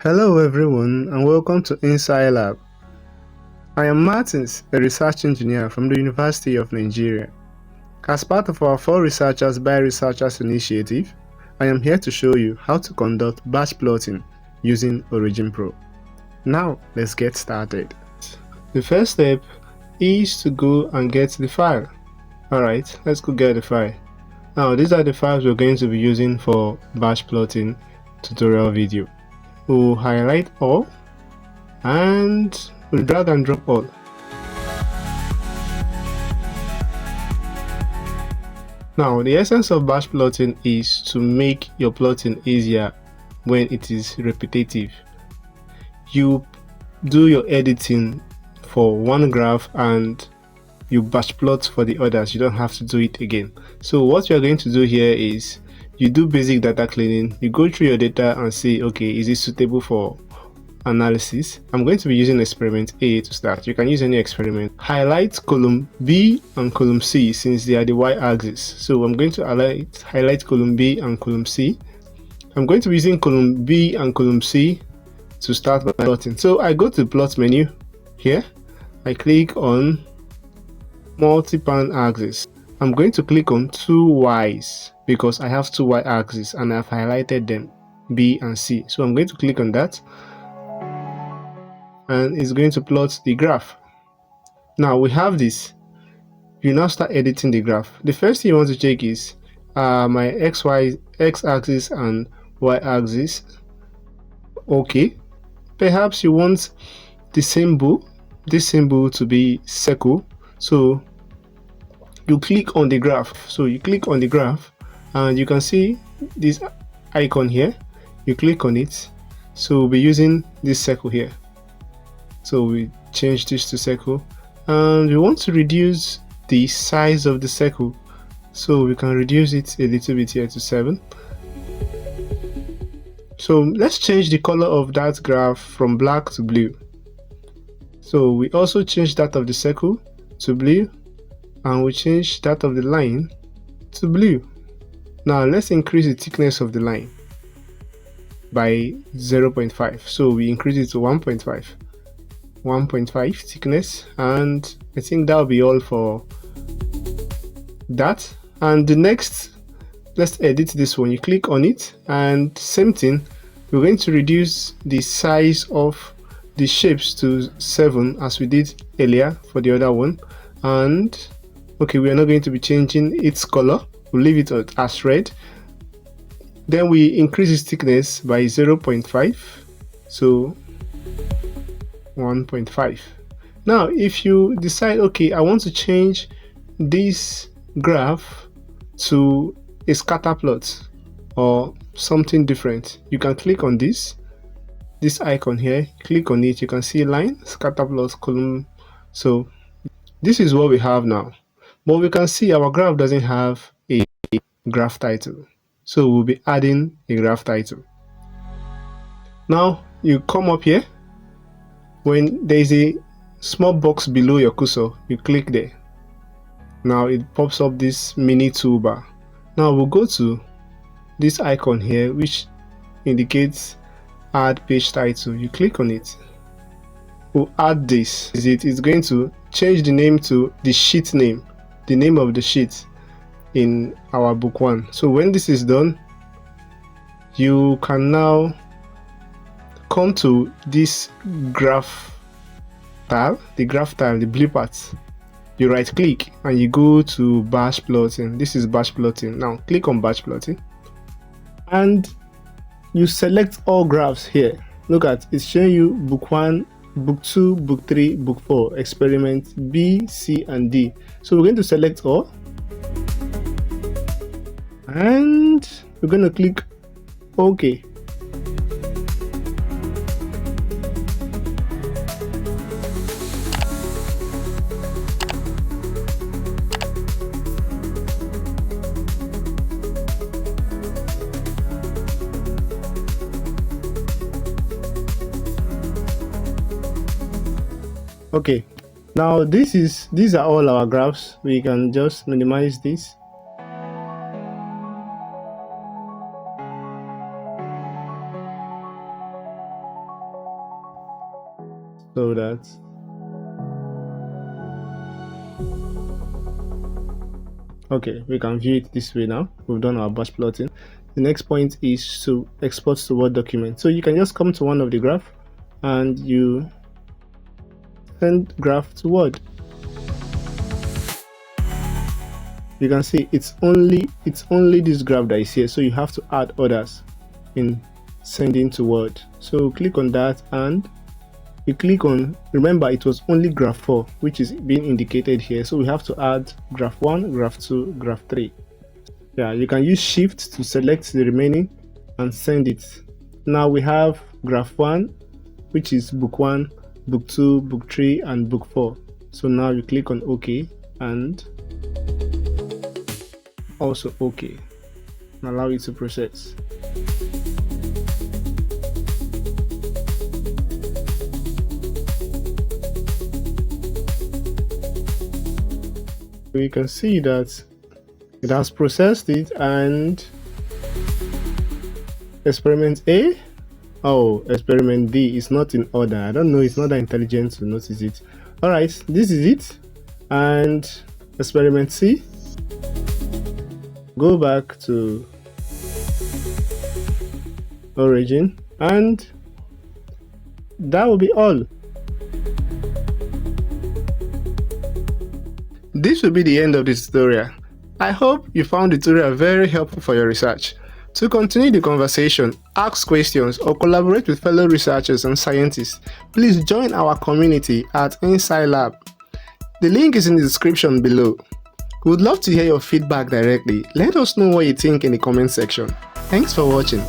Hello everyone and welcome to InSciLab. I am Martins, a research engineer from the University of Nigeria. As part of our 4 Researchers by Researchers initiative, I am here to show you how to conduct batch plotting using Origin Pro. Now let's get started. The first step is to go and get the file. Alright, let's go get the file. Now these are the files we're going to be using for batch plotting tutorial video. We'll highlight all and we'll drag and drop all. Now the essence of batch plotting is to make your plotting easier when it is repetitive. You do your editing for one graph and you batch plot for the others. You don't have to do it again. So what you're going to do here is you do basic data cleaning. You go through your data and say, okay, is it suitable for analysis? I'm going to be using experiment A to start. You can use any experiment. Highlight column B and column C since they are the y-axis. So I'm going to highlight column B and column C. I'm going to be using column B and column C to start my plotting. So I go to the plot menu here. I click on multi-pan axis. I'm going to click on 2 Y's because I have 2 y-axes and I've highlighted them, B and C. So I'm going to click on that and it's going to plot the graph. Now we have this. You now start editing the graph. The first thing you want to check is my x-axis and y-axis. Okay. Perhaps you want this symbol to be circle. So you click on the graph. So you click on the graph and you can see this icon here. You click on it. So we'll be using this circle here. So we change this to circle and we want to reduce the size of the circle. So we can reduce it a little bit here to 7. So let's change the color of that graph from black to blue. So we also change that of the circle to blue and we change that of the line to blue. Now let's increase the thickness of the line by 0.5. So we increase it to 1.5 thickness, and I think that will be all for that. And the next, let's edit this one. You click on it and same thing, we're going to reduce the size of the shapes to 7 as we did earlier for the other one. And okay, we are not going to be changing its color. We'll leave it as red. Then we increase its thickness by 0.5. So 1.5. Now if you decide, okay, I want to change this graph to a scatter plot or something different, you can click on this icon here, click on it, you can see line, scatter plot, column. So this is what we have now, but we can see our graph doesn't have a graph title, so we'll be adding a graph title. Now you come up here. When there is a small box below your cursor, you click there. Now it pops up this mini toolbar. Now we'll go to this icon here which indicates add page title. You click on it. We'll add this. It's going to change the name to the sheet name, the name of the sheet in our book 1. So when this is done, you can now come to this graph tile, the blue part. You right click and you go to batch plotting. This is batch plotting. Now click on batch plotting and you select all graphs here. Look at, it's showing you book 1, book 2, book 3, book 4, experiment B, C and D. So we're going to select all and we're going to click OK. Okay, now these are all our graphs. We can just minimize this. So that okay, we can view it this way now. We've done our batch plotting. The next point is to export to Word document. So you can just come to one of the graph and you send graph to Word. You can see it's only this graph that is here, so you have to add others in sending to Word. So click on that and you click on, remember it was only graph 4 which is being indicated here, so we have to add graph 1, graph 2, graph 3. Yeah, you can use shift to select the remaining and send it. Now we have graph 1, which is book 1, book 2, book 3 and book 4. So now you click on OK and also OK and allow it to process. We can see that it has processed it, and experiment A, oh, experiment D is not in order. I don't know, it's not that intelligent to notice it. All right, this is it. And experiment C, go back to origin, and that will be all. This will be the end of this tutorial. I hope you found the tutorial very helpful for your research. To continue the conversation, ask questions, or collaborate with fellow researchers and scientists, please join our community at InSciLab. The link is in the description below. We would love to hear your feedback directly. Let us know what you think in the comment section. Thanks for watching.